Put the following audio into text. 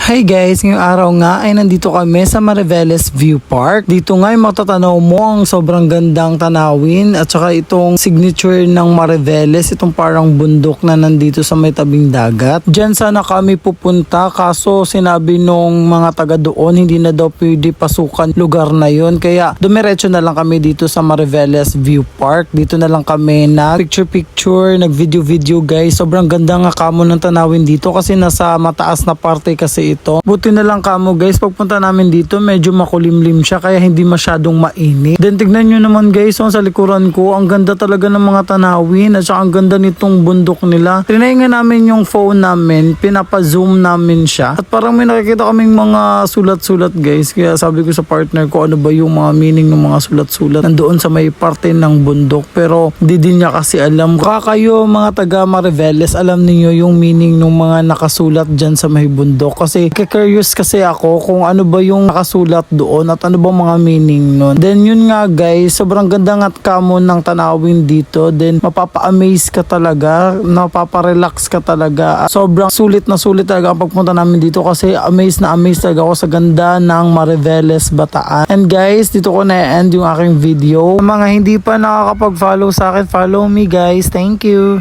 Hi guys, ngayong araw nga ay nandito kami sa Mariveles View Park. Dito nga ay matatanaw mo ang sobrang gandang tanawin at saka itong signature ng Mariveles, itong parang bundok na nandito sa may tabing dagat. Diyan sana kami pupunta kaso sinabi nung mga taga doon hindi na daw pwede pasukan lugar na yon. Kaya dumiretso na lang kami dito sa Mariveles View Park. Dito na lang kami na picture, nag-video guys. Sobrang ganda nga kamo ng tanawin dito kasi nasa mataas na parte kasi ito. Buti na lang kamo guys, pagpunta namin dito medyo makulimlim siya kaya hindi masyadong mainit. Then tignan nyo naman guys, sa likuran ko, ang ganda talaga ng mga tanawin at saka ang ganda nitong bundok nila. Trinay nga namin yung phone namin, pinapa-zoom namin siya at parang may nakikita kaming mga sulat-sulat guys. Kaya sabi ko sa partner ko ano ba yung mga meaning ng mga sulat-sulat nandoon sa may parte ng bundok, pero hindi din niya kasi alam. Kayo mga taga Mariveles, alam niyo yung meaning ng mga nakasulat dyan sa may bundok kasi curious kasi ako kung ano ba yung nakasulat doon at ano bang mga meaning nun. Then yun nga guys, sobrang ganda nga kamo ng tanawin dito. Then mapapa-amaze ka talaga, mapapa-relax ka talaga. Sobrang sulit na sulit talaga ang pagpunta namin dito kasi amazed talaga ako sa ganda ng Mariveles, Bataan. And guys, dito ko na-end yung aking video. Sa mga hindi pa nakakapag-follow sa akin, follow me guys. Thank you.